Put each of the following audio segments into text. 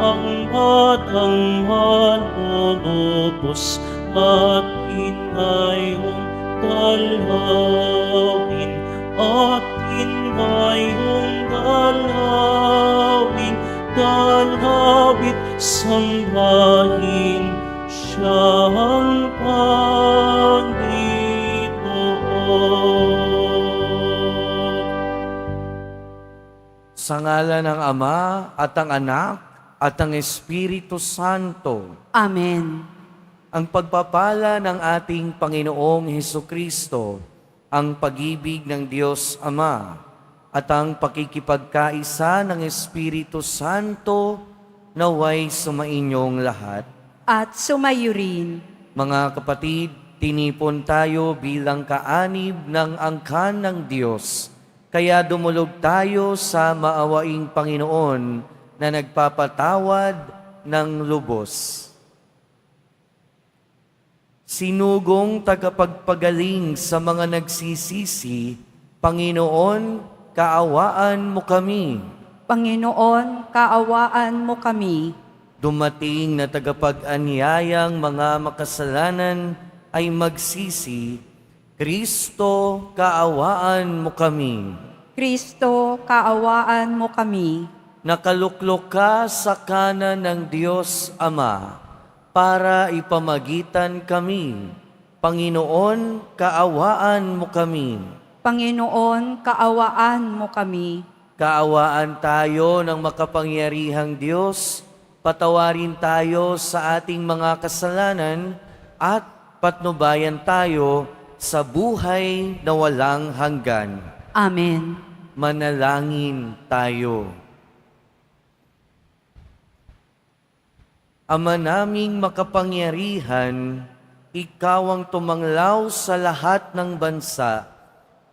ang batang manunubos at hinayong dalawin at hinayong dalawin, dalawit sambahin siyang Panginoon. Sa ngalan ng Ama at ng Anak at ng Espiritu Santo. Amen. Ang pagpapala ng ating Panginoong Hesukristo, ang pag-ibig ng Diyos Ama, at ang pakikipagkaisa ng Espiritu Santo naway sumainyong lahat. At sumayo rin. Mga kapatid, tinipon tayo bilang kaanib ng angkan ng Diyos. Kaya dumulog tayo sa maawaing Panginoon na nagpapatawad ng lubos. Sinugong tagapagpagaling sa mga nagsisisi, Panginoon, kaawaan mo kami. Panginoon, kaawaan mo kami. Dumating na tagapag-anyayang mga makasalanan ay magsisi, Kristo, kaawaan mo kami. Kristo, kaawaan mo kami. Nakaluklok ka sa kanan ng Diyos Ama para ipamagitan kami. Panginoon, kaawaan mo kami. Panginoon, kaawaan mo kami. Kaawaan tayo ng makapangyarihang Diyos, patawarin tayo sa ating mga kasalanan at patnubayan tayo sa buhay na walang hanggan. Amen. Manalangin tayo. Ama naming makapangyarihan, Ikaw ang tumanglaw sa lahat ng bansa.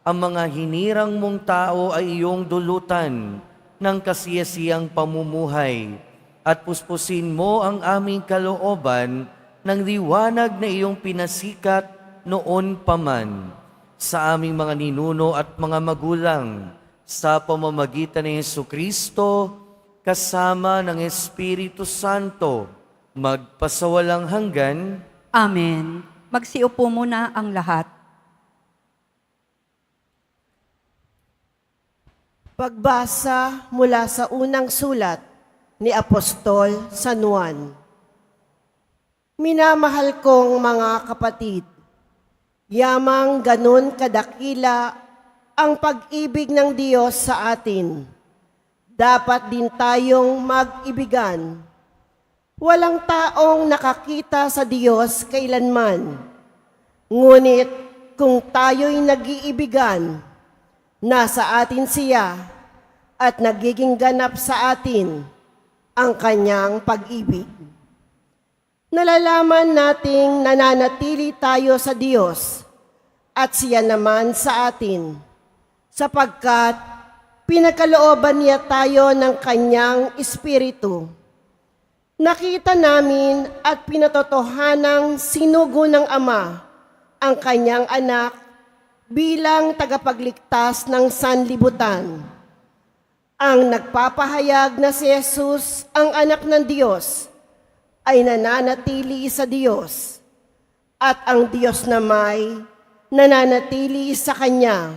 Ang mga hinirang mong tao ay iyong dulutan ng kasiyasiyang pamumuhay at puspusin mo ang aming kalooban ng liwanag na iyong pinasikat noon pa man sa aming mga ninuno at mga magulang sa pamamagitan ni Hesukristo kasama ng Espiritu Santo magpasawalang hanggan. Amen. Magsiupo muna ang lahat. Pagbasa mula sa unang sulat ni Apostol San Juan. Minamahal kong mga kapatid, yamang ganun kadakila ang pag-ibig ng Diyos sa atin. Dapat din tayong mag-ibigan. Walang taong nakakita sa Diyos kailanman. Ngunit kung tayo'y nag-iibigan, nasa atin siya at nagiging ganap sa atin ang kanyang pag-ibig. Nalalaman nating nananatili tayo sa Diyos at siya naman sa atin, sapagkat pinagkalooban niya tayo ng kanyang Espiritu. Nakita namin at pinatotohanang sinugo ng Ama ang kanyang anak bilang tagapagligtas ng sanlibutan. Ang nagpapahayag na si Jesus, ang anak ng Diyos, ay nananatili sa Diyos, at ang Diyos na may nananatili sa Kanya.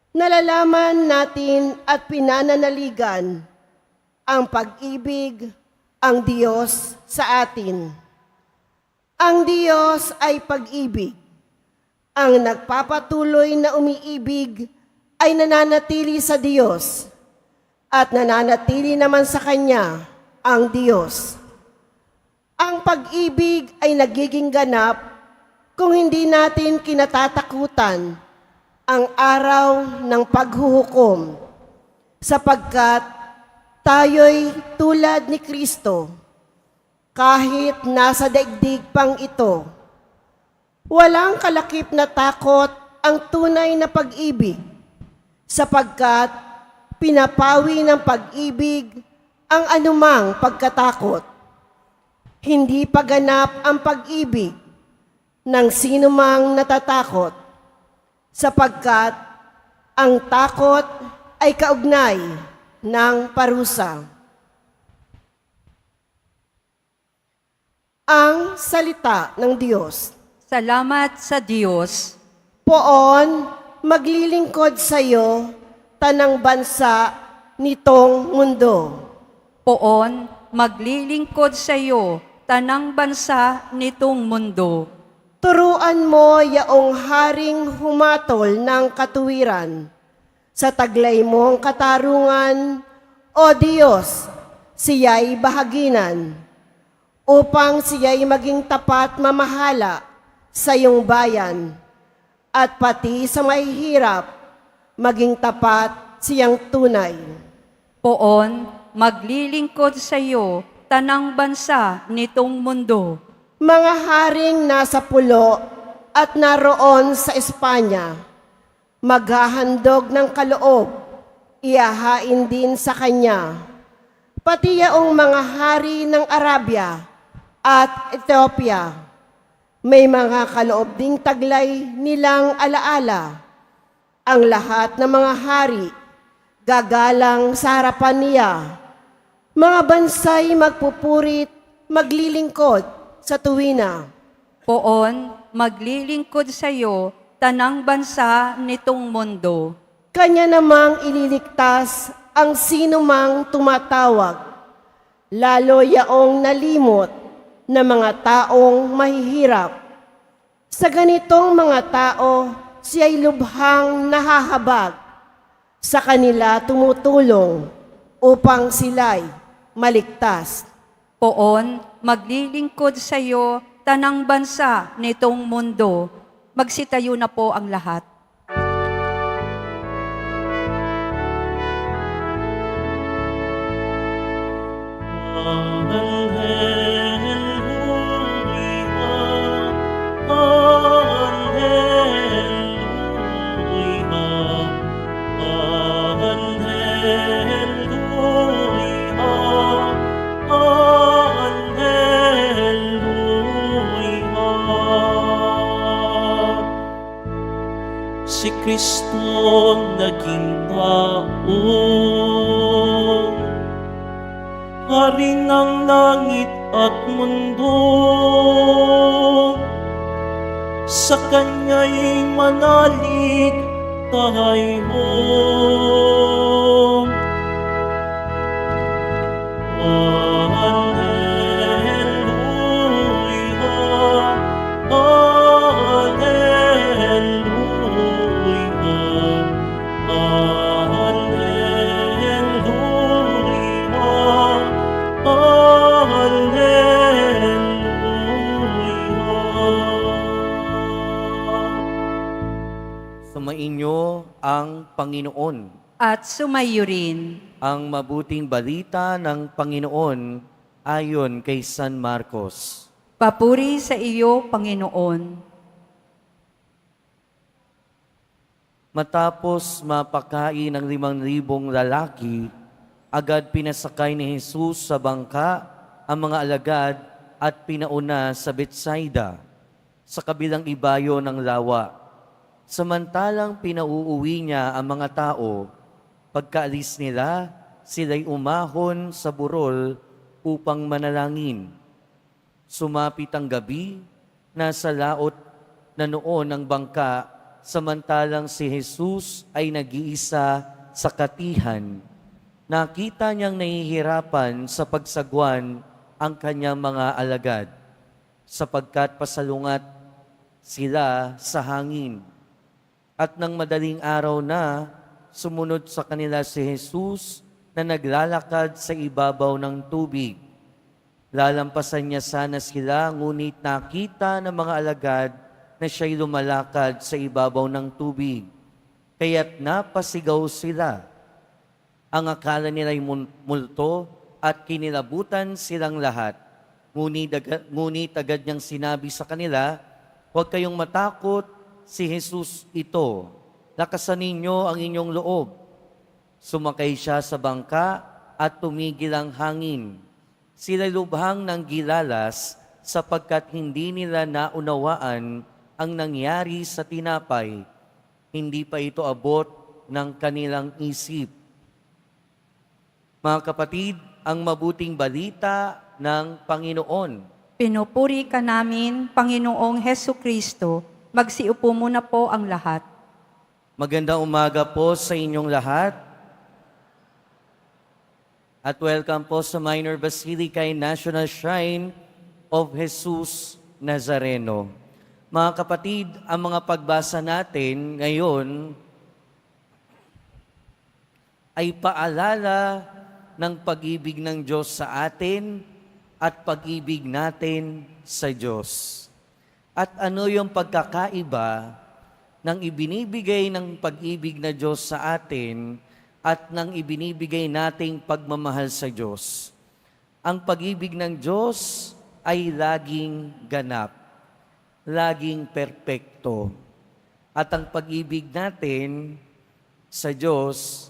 Nalalaman natin at pinananaligan ang pag-ibig ang Diyos sa atin. Ang Diyos ay pag-ibig. Ang nagpapatuloy na umiibig ay nananatili sa Diyos, at nananatili naman sa Kanya ang Diyos. Ang pag-ibig ay nagiging ganap kung hindi natin kinatatakutan ang araw ng paghuhukom, sapagkat tayo'y tulad ni Kristo kahit nasa daigdig pang ito. Walang kalakip na takot ang tunay na pag-ibig, sapagkat pinapawi ng pag-ibig ang anumang pagkatakot. Hindi pa ganap ang pag-ibig ng sinumang natatakot, sapagkat ang takot ay kaugnay ng parusa. ang salita ng Diyos. Salamat sa Diyos. Poon, maglilingkod sa iyo, tanang bansa nitong mundo. Poon, maglilingkod sa iyo, tanang bansa nitong mundo. Turuan mo yaong haring humatol ng katuwiran. Sa taglay mong katarungan, O Diyos, siya'y bahaginan, upang siya'y maging tapat mamahala sa iyong bayan, at pati sa mahihirap, maging tapat siyang tunay. Poon, maglilingkod sa iyo, tanang bansa nitong mundo. Mga haring nasa pulo at naroon sa Espanya, maghahandog ng kaloob, iyahain din sa kanya. Pati yaong mga hari ng Arabia at Ethiopia, may mga kaloob ding taglay nilang alaala. Ang lahat ng mga hari, gagalang sa harapan niya. Mga bansay magpupurit, maglilingkod sa tuwina. Poon, maglilingkod sa iyo, tanang bansa nitong mundo. Kanya namang ililigtas ang sinumang tumatawag, lalo yaong nalimot na mga taong mahihirap. Sa ganitong mga tao, siya'y lubhang nahahabag. Sa kanila tumutulong upang sila'y maligtas. Poon, maglilingkod sa iyo, tanang bansa nitong mundo. Magsitayo na po ang lahat. Si Kristo naging tao, Hari ng langit at mundo. Sa Kanya'y manalig tayo. Sumainyo ang Panginoon. At sumayo rin. Ang mabuting balita ng Panginoon ayon kay San Marcos. Papuri sa iyo, Panginoon. Matapos mapakain ng 5,000 lalaki, agad pinasakay ni Jesus sa bangka ang mga alagad at pinauna sa Betsaida, sa kabilang ibayo ng lawa. Samantalang pinauuwi niya ang mga tao, pagkaalis nila, sila'y umahon sa burol upang manalangin. Sumapit ang gabi, nasa laot na noon ang bangka, samantalang si Jesus ay nag-iisa sa katihan. Nakita niyang nahihirapan sa pagsagwan ang kanyang mga alagad, sapagkat pasalungat sila sa hangin. At nang madaling araw na, sumunod sa kanila si Jesus na naglalakad sa ibabaw ng tubig. Lalampasan niya sana sila, ngunit nakita ng mga alagad na siya'y lumalakad sa ibabaw ng tubig. Kaya't napasigaw sila. Ang akala nila'y multo at kinilabutan silang lahat. Ngunit agad niyang sinabi sa kanila, "Huwag kayong matakot, si Jesus ito. Lakasan ninyo ang inyong loob." Sumakay siya sa bangka at tumigil ang hangin. Sila'y lubhang nang gilalas sapagkat hindi nila naunawaan ang nangyari sa tinapay. Hindi pa ito abot ng kanilang isip. Mga kapatid, ang mabuting balita ng Panginoon. Pinupuri ka namin, Panginoong Heso Kristo. Magsiupo muna po ang lahat. Magandang umaga po sa inyong lahat. At welcome po sa Minor Basilica and National Shrine of Jesus Nazareno. Mga kapatid, ang mga pagbasa natin ngayon ay paalala ng pag-ibig ng Diyos sa atin at pag-ibig natin sa Diyos. At ano yung pagkakaiba ng ibinibigay ng pag-ibig na Diyos sa atin at ng ibinibigay nating pagmamahal sa Diyos? Ang pag-ibig ng Diyos ay laging ganap, laging perpekto. At ang pag-ibig natin sa Diyos,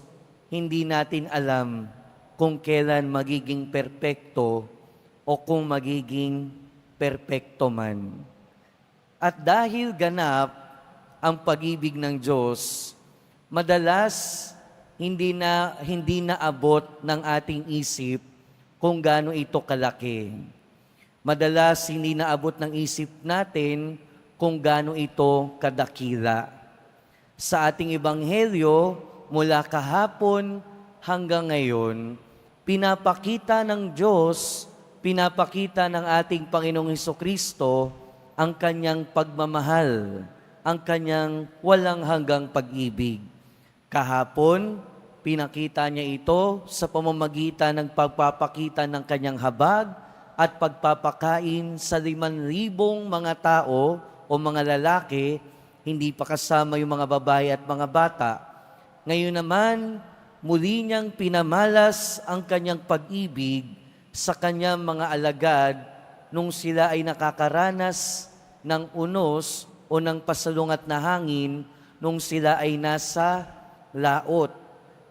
hindi natin alam kung kailan magiging perpekto o kung magiging perpekto man. At dahil ganap ang pag-ibig ng Diyos, madalas hindi naabot ng ating isip kung gaano ito kalaki. Madalas hindi naabot ng isip natin kung gaano ito kadakila. Sa ating ebanghelyo, mula kahapon hanggang ngayon, pinapakita ng Diyos, pinapakita ng ating Panginoong Hesukristo ang kanyang pagmamahal, ang kanyang walang hanggang pag-ibig. Kahapon, pinakita niya ito sa pamamagitan ng pagpapakita ng kanyang habag at pagpapakain sa 5,000 mga tao o mga lalaki, hindi pa kasama yung mga babae at mga bata. Ngayon naman, muli niyang pinamalas ang kanyang pag-ibig sa kanyang mga alagad nung sila ay nakakaranas ng unos o ng pasalungat na hangin nung sila ay nasa laot.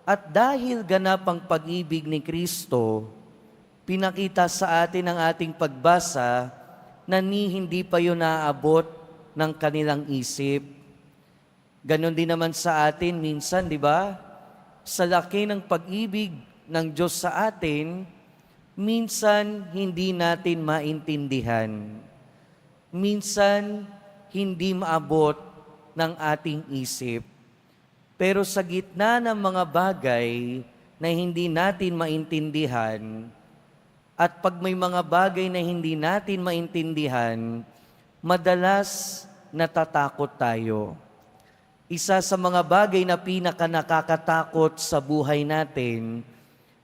At dahil ganap ang pag-ibig ni Kristo, pinakita sa atin ang ating pagbasa na hindi pa yun naaabot ng kanilang isip. Ganon din naman sa atin minsan, di ba? Sa laki ng pag-ibig ng Diyos sa atin, minsan hindi natin maintindihan. Minsan hindi maabot ng ating isip. Pero sa gitna ng mga bagay na hindi natin maintindihan, at pag may mga bagay na hindi natin maintindihan, madalas natatakot tayo. Isa sa mga bagay na pinaka-nakakatakot sa buhay natin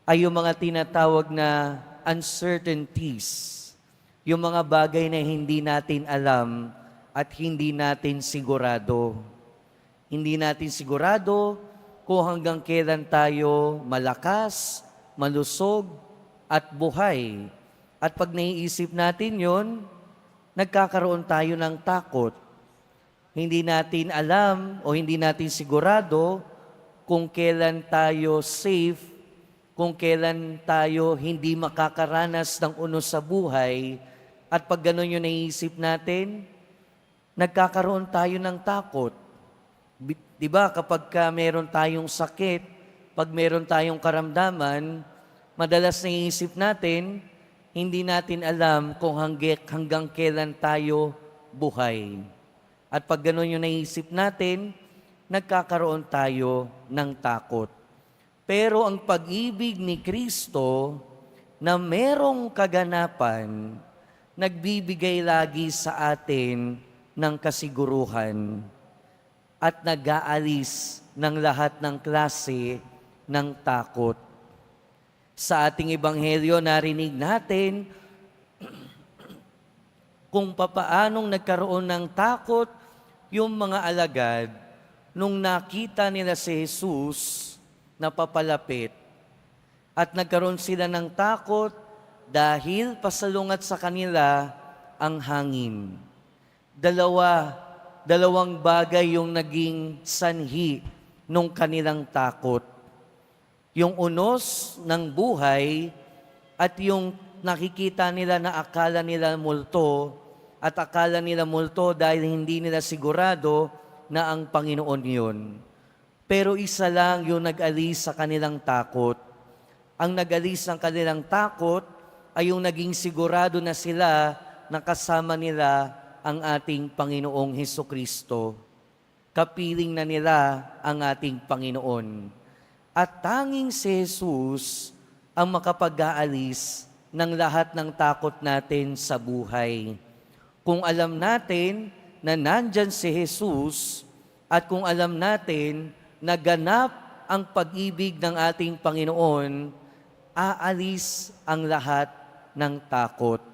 ay yung mga tinatawag na uncertainties. Yung mga bagay na hindi natin alam at hindi natin sigurado. Hindi natin sigurado kung hanggang kailan tayo malakas, malusog, at buhay. At pag naiisip natin yon, nagkakaroon tayo ng takot. Hindi natin alam o hindi natin sigurado kung kailan tayo safe, kung kailan tayo hindi makakaranas ng unos sa buhay. At pag gano'n yung naiisip natin, nagkakaroon tayo ng takot. Di ba kapag meron tayong sakit, pag meron tayong karamdaman, madalas naiisip natin, hindi natin alam kung hanggang kailan tayo buhay. At pag gano'n yung naisip natin, nagkakaroon tayo ng takot. Pero ang pag-ibig ni Kristo na merong kaganapan, nagbibigay lagi sa atin ng kasiguruhan at nag-aalis ng lahat ng klase ng takot. Sa ating ebanghelyo, narinig natin kung papaanong nagkaroon ng takot yung mga alagad nung nakita nila si Jesus na papalapit. At nagkaroon sila ng takot dahil pasalungat sa kanila ang hangin. Dalawang bagay yung naging sanhi nung kanilang takot. Yung unos ng buhay at yung nakikita nila na akala nila multo at akala nila multo dahil hindi nila sigurado na ang Panginoon yun. Pero isa lang yung nag-alis sa kanilang takot. Ang nag-alis ng kanilang takot ay yung naging sigurado na sila na kasama nila ang ating Panginoong Hesukristo. Kapiling na nila ang ating Panginoon. At tanging si Jesus ang makapag-aalis ng lahat ng takot natin sa buhay. Kung alam natin na nandyan si Jesus at kung alam natin na ganap ang pag-ibig ng ating Panginoon, aalis ang lahat ng takot.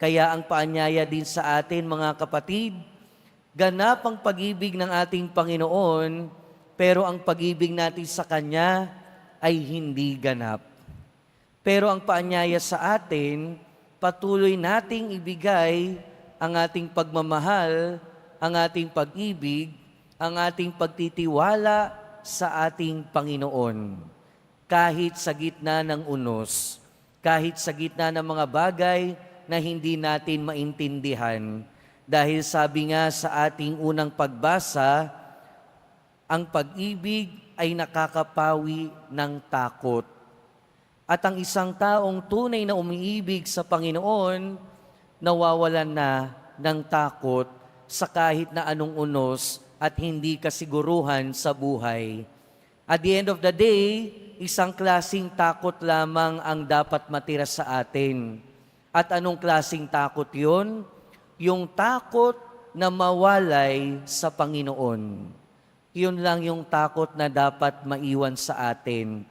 Kaya ang paanyaya din sa atin, mga kapatid, ganap ang pag-ibig ng ating Panginoon, pero ang pag-ibig natin sa Kanya ay hindi ganap. Pero ang paanyaya sa atin, patuloy nating ibigay ang ating pagmamahal, ang ating pag-ibig, ang ating pagtitiwala sa ating Panginoon. Kahit sa gitna ng unos, kahit sa gitna ng mga bagay na hindi natin maintindihan. Dahil sabi nga sa ating unang pagbasa, ang pag-ibig ay nakakapawi ng takot. At ang isang taong tunay na umiibig sa Panginoon, nawawalan na ng takot sa kahit na anong unos at hindi kasiguruhan sa buhay. At the end of the day, isang klasing takot lamang ang dapat matira sa atin. At anong klasing takot yun? Yung takot na mawalay sa Panginoon. Yun lang yung takot na dapat maiwan sa atin.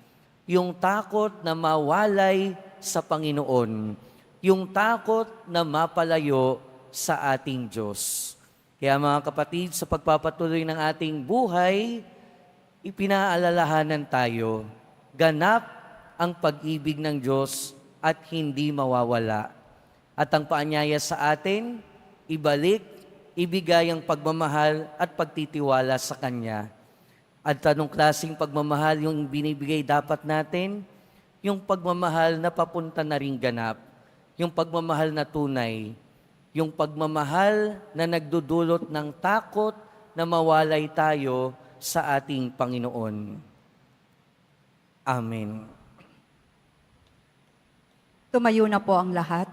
Yung takot na mawalay sa Panginoon. Yung takot na mapalayo sa ating Diyos. Kaya mga kapatid, sa pagpapatuloy ng ating buhay, ipinaalalahanan tayo, ganap ang pag-ibig ng Diyos at hindi mawawala. At ang paanyaya sa atin, ibalik, ibigay ang pagmamahal at pagtitiwala sa Kanya. At anong klaseng pagmamahal yung binibigay dapat natin? Yung pagmamahal na papunta na ring ganap. Yung pagmamahal na tunay. Yung pagmamahal na nagdudulot ng takot na mawalay tayo sa ating Panginoon. Amen. Tumayo na po ang lahat.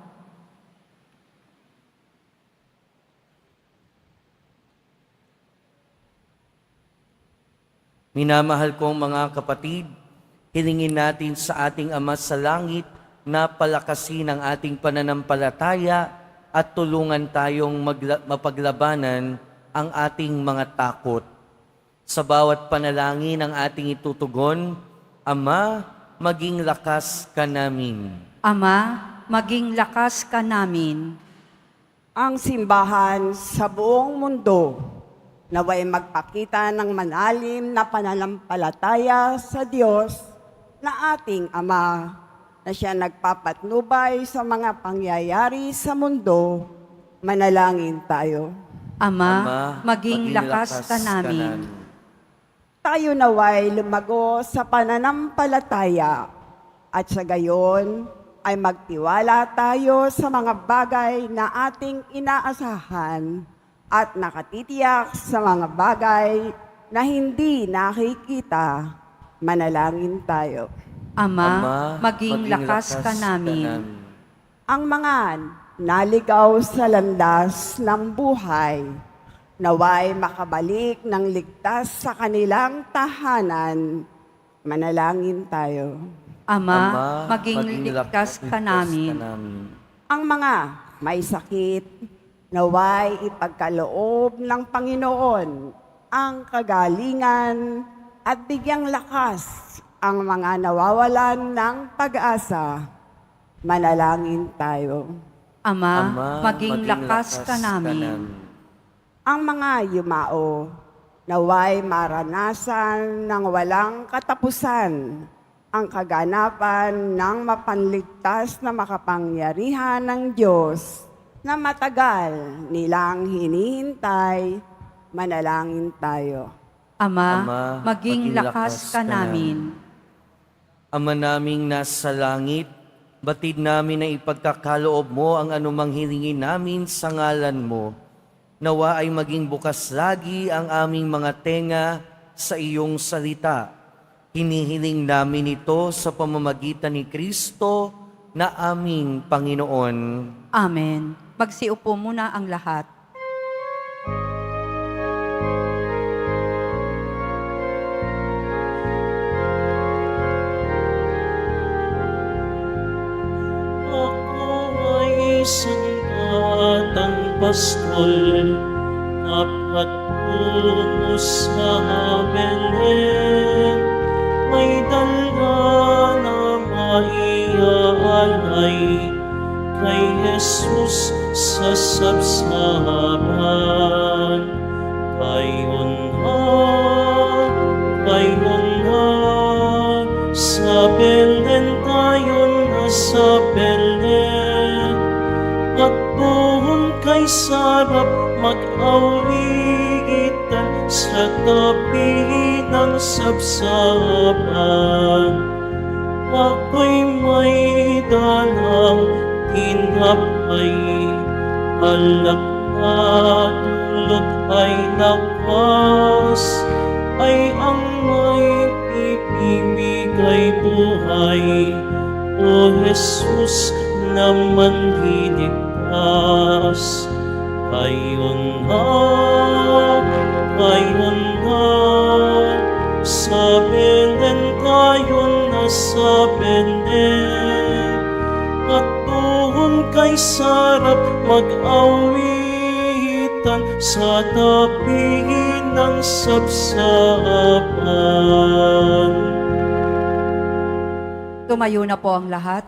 Minamahal kong mga kapatid, hilingin natin sa ating Ama sa Langit na palakasin ang ating pananampalataya at tulungan tayong mapaglabanan ang ating mga takot. Sa bawat panalangin ang ating itutugon, Ama, maging lakas ka namin. Ama, maging lakas ka namin. Ang simbahan sa buong mundo naway magpakita ng manalim na pananampalataya sa Diyos na ating Ama, na siya nagpapatnubay sa mga pangyayari sa mundo. Manalangin tayo. Ama, maging lakas ka namin. Tayo naway lumago sa pananampalataya at sa gayon ay magtiwala tayo sa mga bagay na ating inaasahan at nakatitiyak sa mga bagay na hindi nakikita. Manalangin tayo. Ama, maging lakas ka namin. Ang mga naligaw sa landas ng buhay, naway makabalik ng ligtas sa kanilang tahanan. Manalangin tayo. Ama, maging ligtas ka namin. Ang mga may sakit, naway ipagkaloob ng Panginoon ang kagalingan at bigyang lakas ang mga nawawalan ng pag-asa. Manalangin tayo. Ama, maging lakas ka namin. Ang mga yumao, naway maranasan ng walang katapusan ang kaganapan ng mapanligtas na makapangyarihan ng Diyos na matagal nilang hinihintay. Manalangin tayo. Ama, maging lakas ka namin. Ama naming nasa langit, batid namin na ipagkakaloob mo ang anumang hilingin namin sa ngalan mo. Nawa ay maging bukas lagi ang aming mga tenga sa iyong salita. Hinihiling namin ito sa pamamagitan ni Kristo na aming Panginoon. Amen. Magsiupo muna ang lahat. Ako ay isang batang pastol na patungo sa Belen. May dala na maiaalay kay Jesus sa sabsaban. Kayon na, sa Belen tayo na sa Belen. At doon kay sarap mag-awitan sa tabi ng sabsaban. Ako'y may dalang tinapay, alak na dulot ay lakas, ay ang may ibibigay buhay. O Jesus naman liligtas. Kayon na, sa Belen tayo na sa Belen. At doon kay sarap mag-awitan sa tabi ng sabsaban. Tumayo na po ang lahat.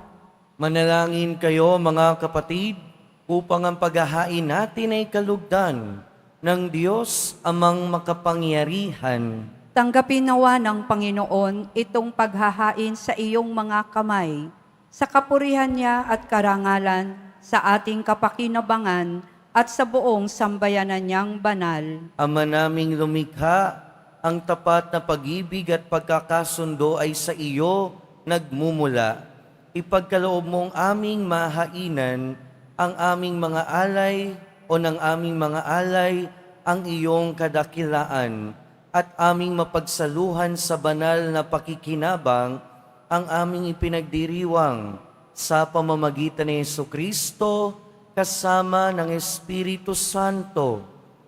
Manalangin kayo mga kapatid upang ang paghahain natin ay kalugdan ng Diyos amang makapangyarihan. Tanggapin nawa ng Panginoon itong paghahain sa iyong mga kamay, sa kapurihan niya at karangalan, sa ating kapakinabangan at sa buong sambayanan niyang banal. Ama naming lumikha, ang tapat na pag-ibig at pagkakasundo ay sa iyo nagmumula. Ipagkaloob mong aming mahainan ang aming mga alay o ng aming mga alay ang iyong kadakilaan at aming mapagsaluhan sa banal na pakikinabang ang aming ipinagdiriwang sa pamamagitan ni Jesucristo kasama ng Espiritu Santo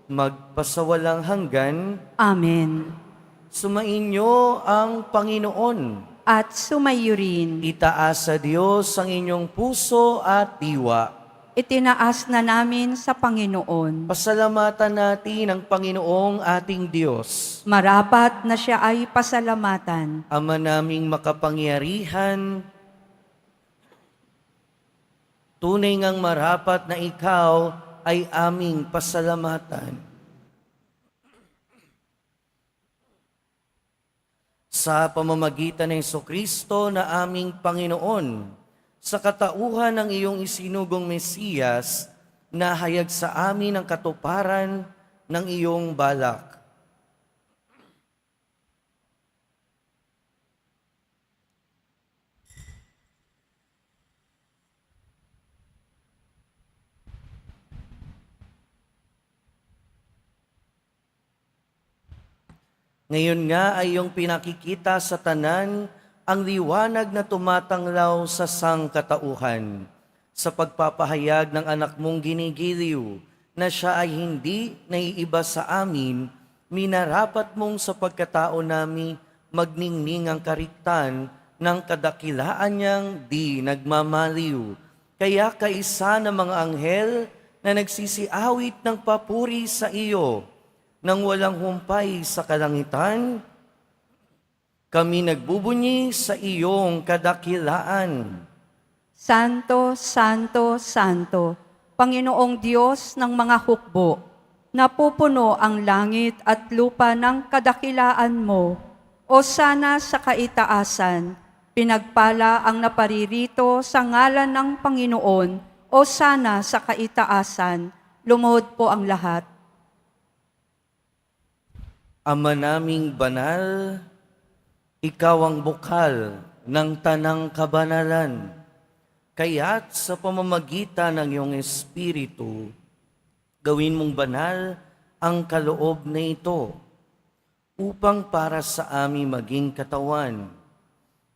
magpasawalang hanggan. Amen. Sumainyo ang Panginoon. At sumayo rin. Itaas sa Diyos ang inyong puso at diwa. Itinaas na namin sa Panginoon. Pasalamatan natin ang Panginoong ating Diyos. Marapat na siya ay pasalamatan. Ama naming makapangyarihan, tunay ngang marapat na ikaw ay aming pasalamatan. Sa pamamagitan ng Jesucristo na aming Panginoon, sa katauhan ng iyong isinugong Mesiyas, nahayag sa amin ang katuparan ng iyong balak. Ngayon nga ay iyong pinakikita sa tanan ang liwanag na tumatanglaw sa sangkatauhan sa pagpapahayag ng anak mong ginigiliw na siya ay hindi naiiba sa amin, minarapat mong sa pagkatao namin magningning ang kariktan ng kadakilaan niyang di nagmamaliw. Kaya kaisa ng mga anghel na nagsisiawit ng papuri sa iyo, nang walang humpay sa kalangitan, kami nagbubunyi sa iyong kadakilaan. Santo, Santo, Santo, Panginoong Diyos ng mga hukbo, napupuno ang langit at lupa ng kadakilaan mo. O sana sa kaitaasan, pinagpala ang naparirito sa ngalan ng Panginoon. O sana sa kaitaasan, lumuhod po ang lahat. Ama naming banal, ikaw ang bukal ng tanang kabanalan. Kaya't sa pamamagitan ng iyong Espiritu, gawin mong banal ang kaloob na ito upang para sa amin maging katawan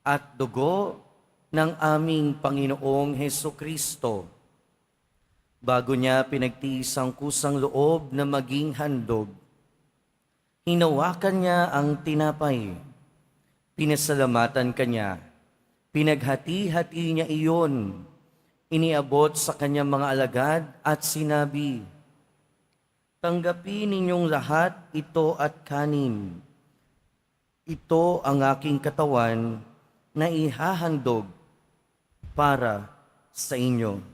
at dugo ng aming Panginoong Heso Kristo. Bago niya pinagtiis ang kusang loob na maging handog, hinawakan niya ang tinapay. Pinasalamatan kanya, pinaghati-hati niya iyon, iniabot sa kanyang mga alagad at sinabi, "Tanggapin ninyong lahat ito at kanin. Ito ang aking katawan na ihahandog para sa inyo."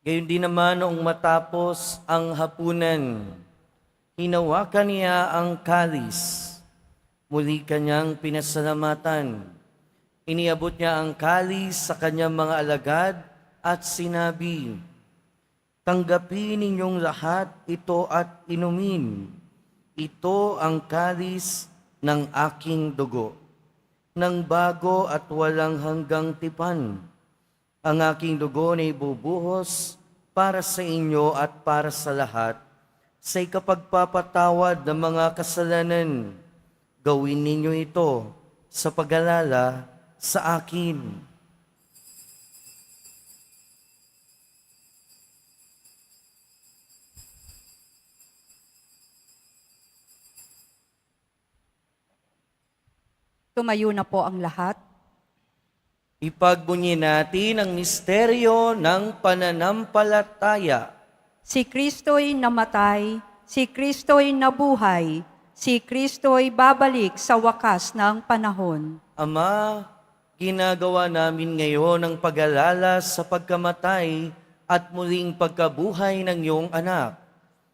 Gayon din naman noong matapos ang hapunan, hinawakan niya ang kalis. Muli kanyang pinasalamatan. Iniabot niya ang kalis sa kanyang mga alagad at sinabi, "Tanggapin ninyong lahat ito at inumin. Ito ang kalis ng aking dugo, ng bago at walang hanggang tipan. Ang aking dugo na ibubuhos para sa inyo at para sa lahat sa ikapagpapatawad ng mga kasalanan. Gawin ninyo ito sa pag-alala sa akin." Tumayo na po ang lahat. Ipagbunyi natin ang misteryo ng pananampalataya. Si Kristo'y namatay, si Kristo'y nabuhay, si Kristo'y babalik sa wakas ng panahon. Ama, ginagawa namin ngayon ang pag-alala sa pagkamatay at muling pagkabuhay ng iyong anak.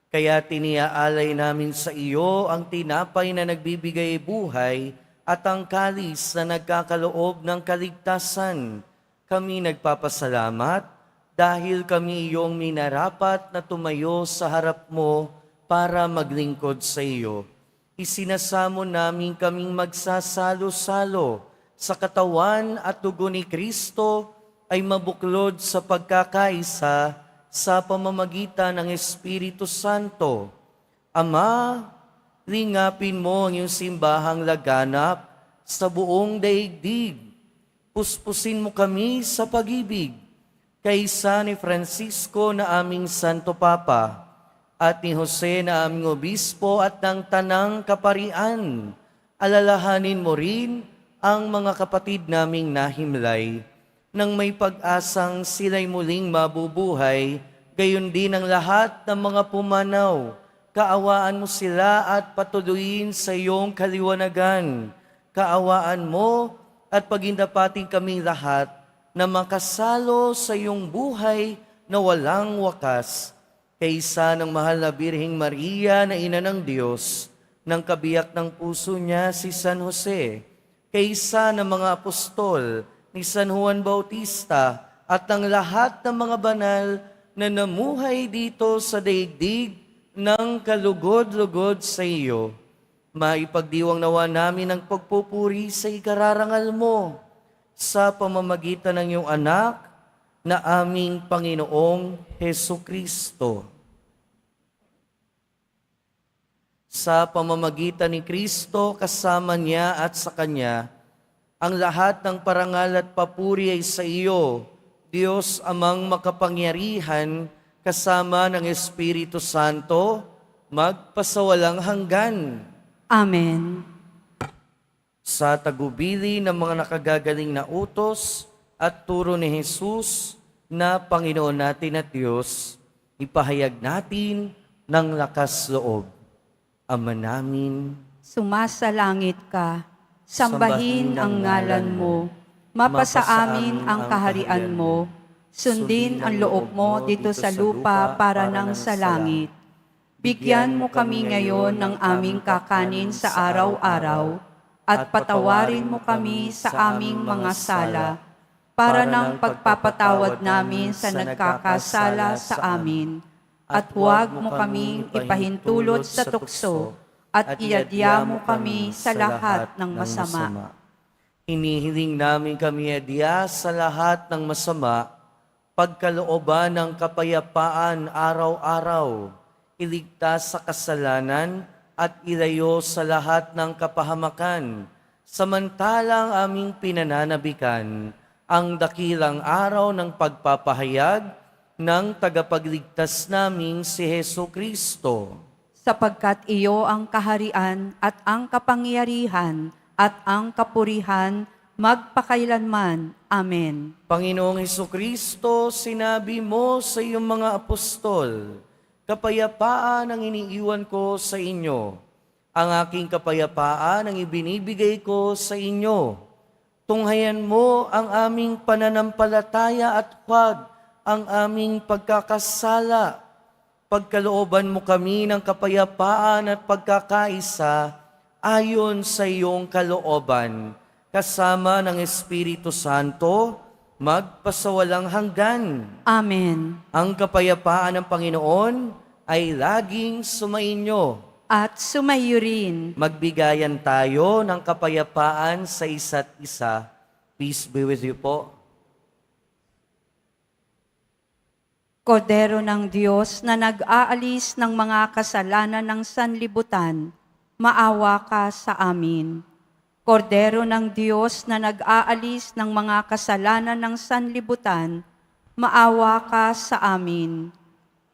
Kaya tiniaalay namin sa iyo ang tinapay na nagbibigay buhay at ang kalis na nagkakaloob ng kaligtasan. Kami nagpapasalamat dahil kami iyong minarapat na tumayo sa harap mo para maglingkod sa iyo. Isinasamo namin kaming magsasalo-salo sa katawan at dugo ni Kristo ay mabuklod sa pagkakaisa sa pamamagitan ng Espiritu Santo. Ama, lingapin mo ang iyong simbahang laganap sa buong daigdig. Puspusin mo kami sa pag-ibig kaysa ni Francisco na aming Santo Papa at ni Jose na aming Obispo at ng Tanang Kaparian. Alalahanin mo rin ang mga kapatid naming nahimlay nang may pag-asang sila'y muling mabubuhay, gayon din ang lahat ng mga pumanaw. Kaawaan mo sila at patuloyin sa iyong kaliwanagan. Kaawaan mo at pagindapating kaming lahat na makasalo sa iyong buhay na walang wakas. Kaysa ng mahal na Birheng Maria na ina ng Diyos, ng kabiyak ng puso niya si San Jose, kaysa ng mga apostol ni San Juan Bautista at ng lahat ng mga banal na namuhay dito sa daigdig ng kalugod-lugod sa iyo. Maipagdiwang nawa namin ang pagpupuri sa ikararangal mo sa pamamagitan ng iyong anak na aming Panginoong Heso Kristo. Sa pamamagitan ni Kristo, kasama niya at sa Kanya, ang lahat ng parangal at papuri ay sa iyo, Diyos amang makapangyarihan, kasama ng Espiritu Santo, magpasawalang hanggan. Amen. Sa tagubili ng mga nakagagaling na utos at turo ni Jesus na Panginoon natin at Diyos, ipahayag natin ng lakas loob. Ama namin, Sumasalangit ka, sambahin ang ngalan mo, mapasa amin ang kaharian mo, sundin ang loob mo dito sa lupa para nang sa langit. Bigyan mo kami ngayon ng aming kakanin sa araw-araw at patawarin mo kami sa aming mga sala para nang pagpapatawad namin sa nagkakasala sa amin. At huwag mo kaming ipahintulot sa tukso at iadya mo kami sa lahat ng masama. Hinihiling namin kami adya sa lahat ng masama, pagkalooban ng kapayapaan araw-araw, iligtas sa kasalanan at ilayo sa lahat ng kapahamakan, samantalang aming pinananabikan ang dakilang araw ng pagpapahayag ng tagapagligtas naming si Hesu Kristo. Sapagkat iyo ang kaharian at ang kapangyarihan at ang kapurihan magpakailanman. Amen. Panginoong Hesu Kristo, sinabi mo sa iyong mga apostol, kapayapaan ang iniiwan ko sa inyo. Ang aking kapayapaan ang ibinibigay ko sa inyo. Tunghayan mo ang aming pananampalataya at huwag ang aming pagkakasala. Pagkalooban mo kami ng kapayapaan at pagkakaisa ayon sa iyong kalooban, kasama ng Espiritu Santo, magpasawalang hanggan. Amen. Ang kapayapaan ng Panginoon ay laging sumainyo. At sumayo rin. Magbigayan tayo ng kapayapaan sa isa't isa. Peace be with you po. Kordero ng Diyos na nag-aalis ng mga kasalanan ng sanlibutan, maawa ka sa amin. Kordero ng Diyos na nag-aalis ng mga kasalanan ng sanlibutan, maawa ka sa amin.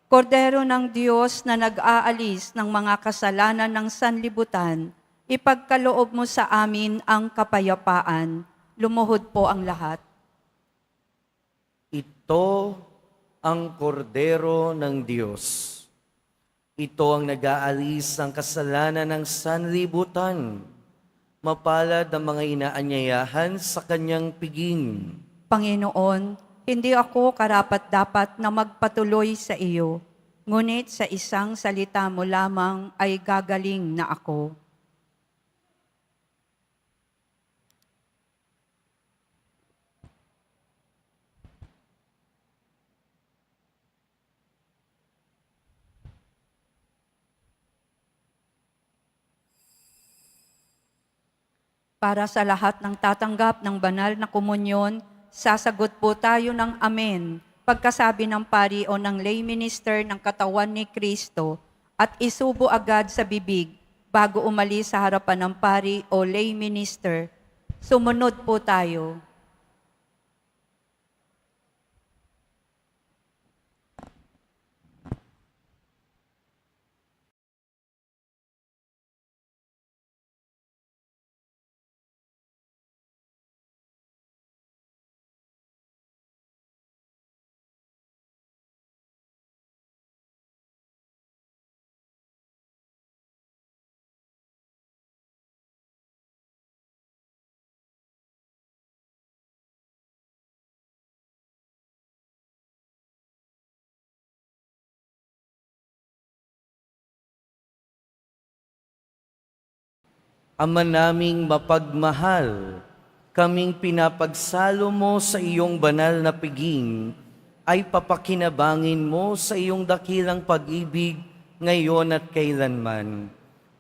Kordero ng Diyos na nag-aalis ng mga kasalanan ng sanlibutan, ipagkaloob mo sa amin ang kapayapaan. Lumuhod po ang lahat. Ito ang kordero ng Diyos. Ito ang nag-aalis ng kasalanan ng sanlibutan. Mapalad ang mga inaanyayahan sa kanyang piging. Panginoon, hindi ako karapat-dapat na magpatuloy sa iyo, ngunit sa isang salita mo lamang ay gagaling na ako. Para sa lahat ng tatanggap ng banal na komunyon, sasagot po tayo ng Amen pagkasabi ng pari o ng lay minister ng katawan ni Kristo at isubo agad sa bibig bago umalis sa harapan ng pari o lay minister. Sumunod po tayo. Ama naming mapagmahal, kaming pinapagsalo mo sa iyong banal na piging, ay papakinabangin mo sa iyong dakilang pag-ibig ngayon at kailanman,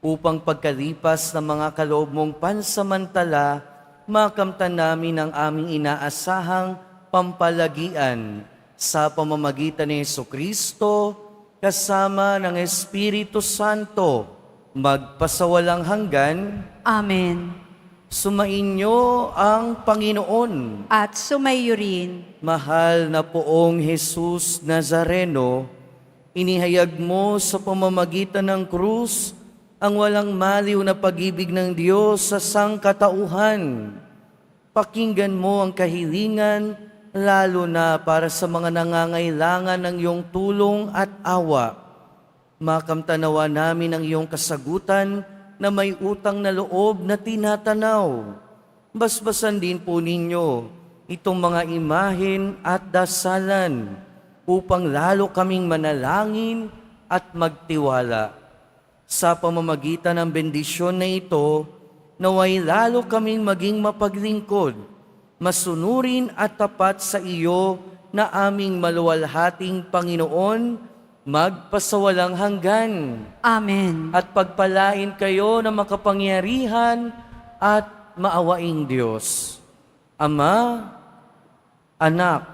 upang pagkalipas ng mga kaloob mong pansamantala, makamtan namin ang aming inaasahang pampalagian sa pamamagitan ni Jesucristo, kasama ng Espiritu Santo, magpasawalang hanggan. Amen. Sumainyo ang Panginoon. At sumayo rin. Mahal na poong Jesus Nazareno, inihayag mo sa pamamagitan ng krus ang walang maliw na pag-ibig ng Diyos sa sangkatauhan. Pakinggan mo ang kahilingan, lalo na para sa mga nangangailangan ng iyong tulong at awa. Makamtanawa namin ang iyong kasagutan na may utang na loob na tinatanaw. Basbasan din po ninyo itong mga imahen at dasalan upang lalo kaming manalangin at magtiwala. Sa pamamagitan ng bendisyon na ito, naway lalo kaming maging mapaglingkod, masunurin at tapat sa iyo na aming maluwalhating Panginoon, magpasawalang hanggan. Amen. At pagpalain kayo ng makapangyarihan at maawaing Diyos, Ama, Anak,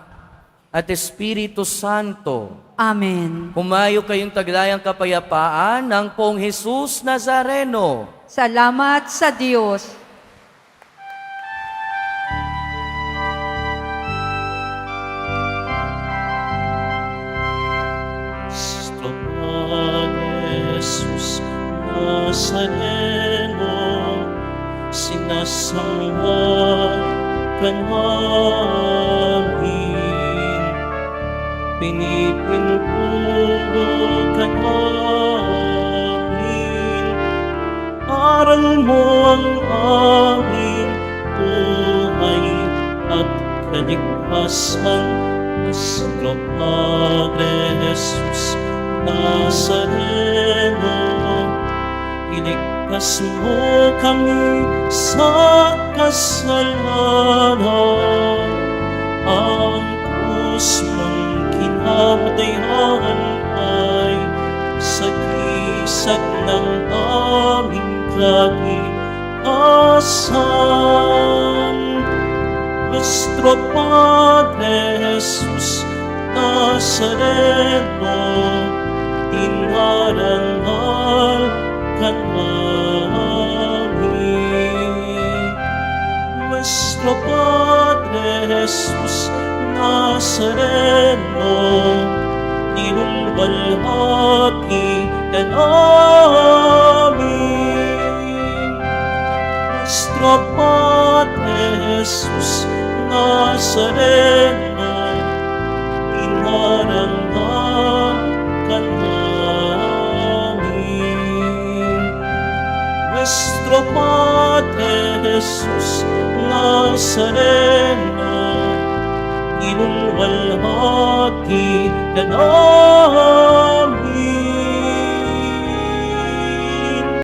at Espiritu Santo. Amen. Humayo kayong taglayang kapayapaan ng Poong Jesus Nazareno. Salamat sa Diyos. Cristo Jesus Nazareno, sinasamba ka namin, pinipintuho ka namin, aral mo ang aming buhay at kaligtasan. Nuestro Padre Jesus Nazareno, iligtas mo kami sa kasalanan. Ang krus mong kinamatayan ay sagisag ng aming kaligtasan. Nuestro Padre Jesus Nazareno, dinarangal ka namin. Nuestro Padre Jesus Nazareno, dinulwalhati ka namin. Nuestro Padre Jesus Nazareno, inarangal ka namin. Nuestro Padre Jesus Nazareno, inulwalhati ka namin.